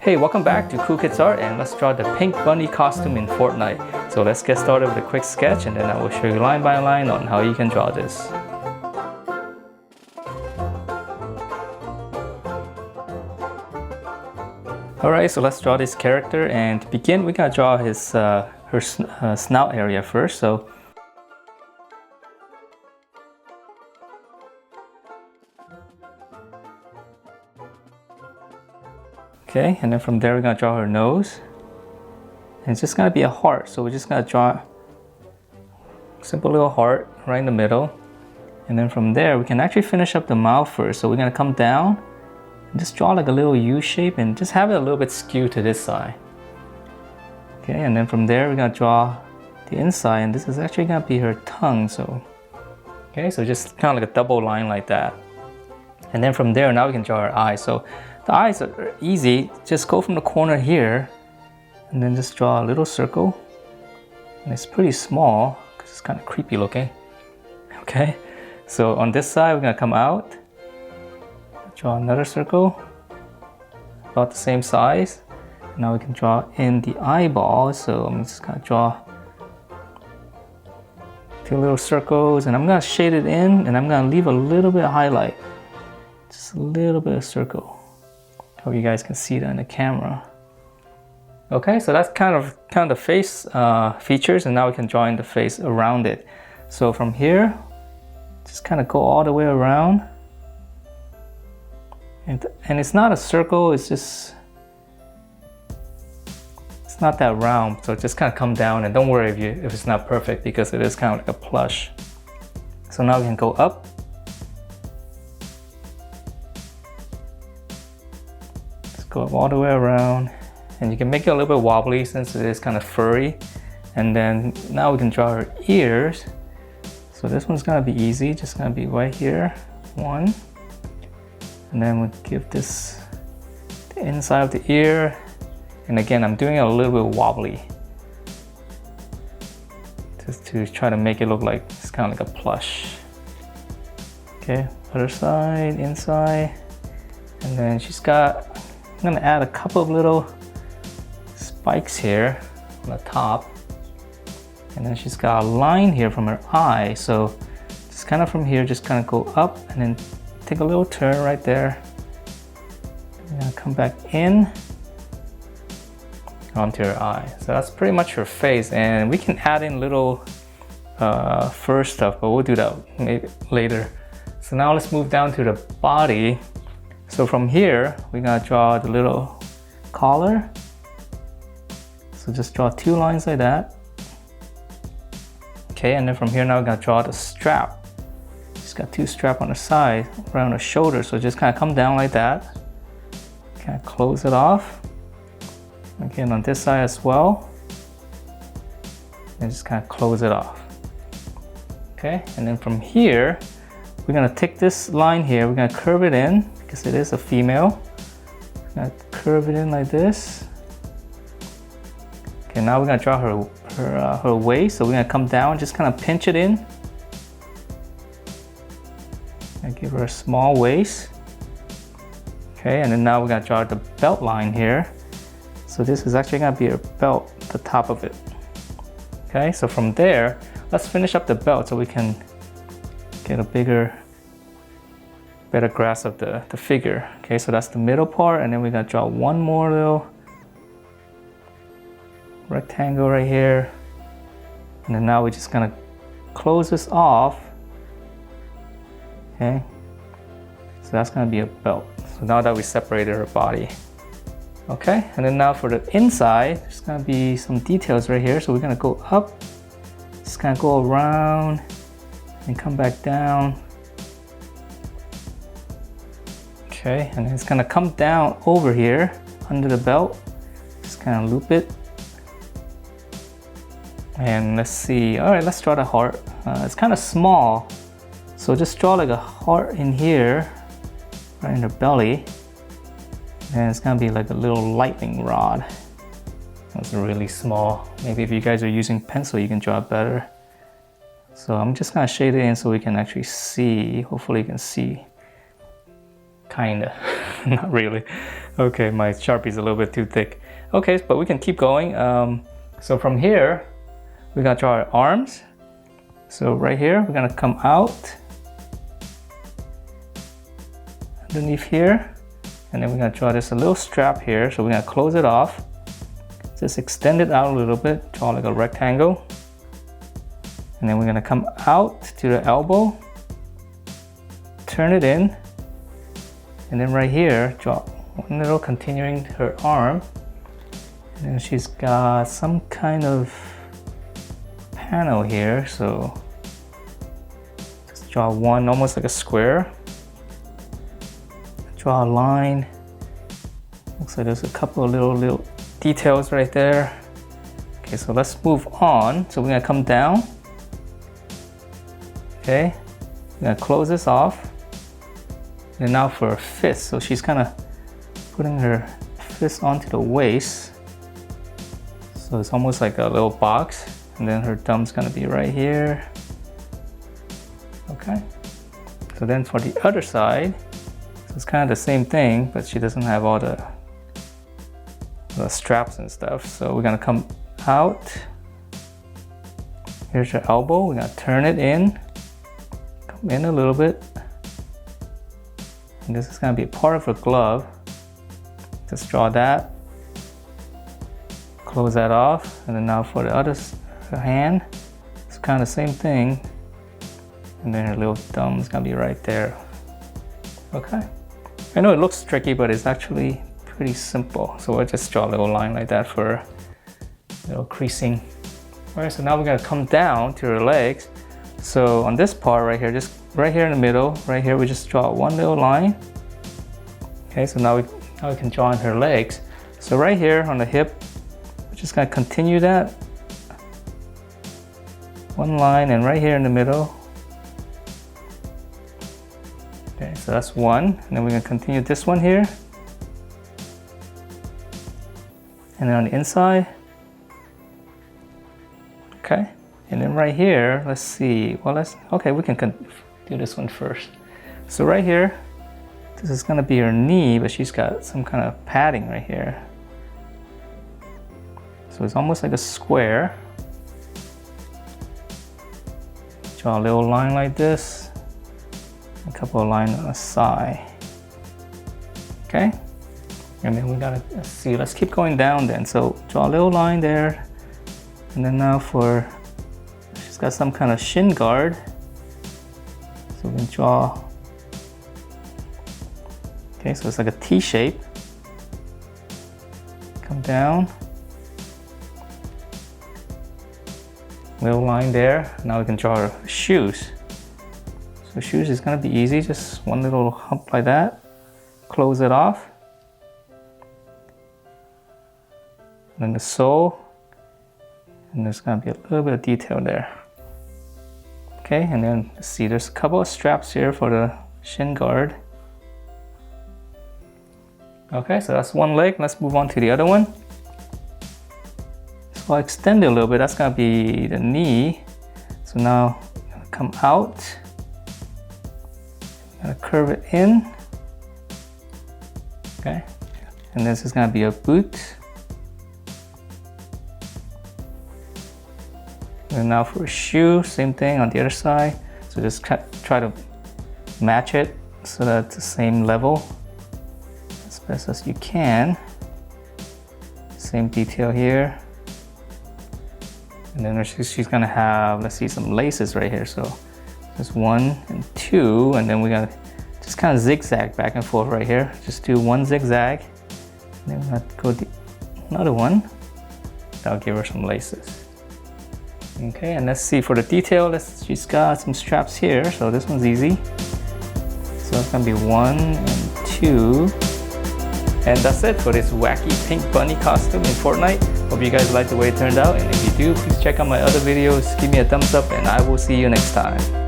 Hey, welcome back to Cool Kids Art, and let's draw the pink bunny costume in Fortnite. So let's get started with a quick sketch, and then I will show you line by line on how you can draw this. Alright, so let's draw this character, and to begin we gotta draw his her snout area first. Okay, and then from there we're gonna draw her nose. And it's just gonna be a heart, so we're just gonna draw a simple little heart right in the middle. And then from there we can actually finish up the mouth first. So we're gonna come down and just draw like a little U shape and just have it a little bit skewed to this side. Okay, and then from there we're gonna draw the inside, and this is actually gonna be her tongue. So okay, so just kind of like a double line like that. And then from there now we can draw her eyes. So the eyes are easy. Just go from the corner here and then just draw a little circle. And it's pretty small because it's kind of creepy looking. Okay, so on this side we're gonna come out, draw another circle about the same size. Now we can draw in the eyeball. So I'm just gonna draw two little circles, and I'm gonna shade it in, and I'm gonna leave a little bit of highlight, just a little bit of circle. Hope you guys can see that in the camera. Okay, so that's kind of the face features, and now we can draw in the face around it. So from here, just kind of go all the way around. And it's not a circle, it's not that round, so just kind of come down, and don't worry if it's not perfect, because it is kind of like a plush. So now we can go up. Go up all the way around, and you can make it a little bit wobbly since it is kind of furry. And then now we can draw her ears. So this one's gonna be easy, just gonna be right here, one. And then we'll give this the inside of the ear. And again, I'm doing it a little bit wobbly, just to try to make it look like it's kind of like a plush. Okay, other side, inside. And then I'm gonna add a couple of little spikes here on the top. And then she's got a line here from her eye. So just kind of from here, just kind of go up and then take a little turn right there. I'm gonna come back in onto her eye. So that's pretty much her face. And we can add in little fur stuff, but we'll do that maybe later. So now let's move down to the body. So from here, we're gonna draw the little collar. So just draw two lines like that. Okay, and then from here now we're gonna draw the strap. Just got two straps on the side, around the shoulder. So just kind of come down like that. Kind of close it off. Again on this side as well. And just kind of close it off. Okay, and then from here, we're gonna take this line here, we're gonna curve it in, because it is a female. We're gonna curve it in like this. Okay, now we're gonna draw her waist. So we're gonna come down, just kind of pinch it in. And give her a small waist. Okay, and then now we're gonna draw the belt line here. So this is actually gonna be her belt, the top of it. Okay, so from there, let's finish up the belt so we can get a better grasp of the figure. Okay, so that's the middle part, and then we're gonna draw one more little rectangle right here. And then now we're just gonna close this off. Okay, so that's gonna be a belt. So now that we separated her body. Okay, and then now for the inside, there's gonna be some details right here. So we're gonna go up, just kind of go around and come back down. Okay, and it's gonna come down over here under the belt. Just kind of loop it. And let's see, all right, let's draw the heart. It's kind of small, so just draw like a heart in here, right in the belly. And it's gonna be like a little lightning rod. That's really small. Maybe if you guys are using pencil, you can draw it better. So I'm just gonna shade it in so we can actually see. Hopefully you can see. Kinda, not really. Okay, my Sharpie's a little bit too thick. Okay, but we can keep going. So from here, we're gonna draw our arms. So right here, we're gonna come out underneath here, and then we're gonna draw this a little strap here. So we're gonna close it off. Just extend it out a little bit, draw like a rectangle. And then we're gonna come out to the elbow, turn it in, and then right here, draw one little continuing her arm. And then she's got some kind of panel here, so just draw one almost like a square. Draw a line. Looks like there's a couple of little details right there. Okay, so let's move on. So we're gonna come down. Okay, we're gonna close this off. And now for a fist. So she's kind of putting her fist onto the waist. So it's almost like a little box. And then her thumb's gonna be right here. Okay. So then for the other side, so it's kind of the same thing, but she doesn't have all the straps and stuff. So we're gonna come out. Here's your elbow. We're gonna turn it in. Come in a little bit. And this is gonna be a part of her glove. Just draw that. Close that off. And then now for the other hand, it's kind of the same thing. And then her little thumb is gonna be right there. Okay. I know it looks tricky, but it's actually pretty simple. So we'll just draw a little line like that for a little creasing. All right, so now we're gonna come down to her legs. So on this part right here, just right here in the middle, right here, we just draw one little line. Okay, so now we can draw in her legs. So right here on the hip, we're just gonna continue that. One line, and right here in the middle. Okay, so that's one. And then we're gonna continue this one here. And then on the inside. Okay. And then right here, let's see. Well, okay, we can do this one first. So right here, this is gonna be her knee, but she's got some kind of padding right here. So it's almost like a square. Draw a little line like this. A couple of lines on the side. Okay. And then we gotta, let's see, let's keep going down then. So draw a little line there. And then now for, she's got some kind of shin guard. So we can draw, okay, so it's like a T shape. Come down. Little line there. Now we can draw her shoes. So shoes is gonna be easy, just one little hump like that. Close it off. And then the sole. And there's gonna be a little bit of detail there. Okay, and then let's see, there's a couple of straps here for the shin guard. Okay, so that's one leg. Let's move on to the other one. So I'll extend it a little bit. That's gonna be the knee. So now I'm gonna come out. I'm gonna curve it in. Okay, and this is gonna be a boot. And now for a shoe, same thing on the other side. So just try to match it so that it's the same level as best as you can. Same detail here. And then she's gonna have, let's see, some laces right here. So there's 1 and 2, and then we're gonna just kind of zigzag back and forth right here. Just do one zigzag, and then we're gonna go another one. That'll give her some laces. Okay, and let's see for the detail. She's got some straps here, so this one's easy. So it's gonna be 1 and 2. And that's it for this wacky pink bunny costume in Fortnite. Hope you guys like the way it turned out, and if you do, please check out my other videos, give me a thumbs up, and I will see you next time.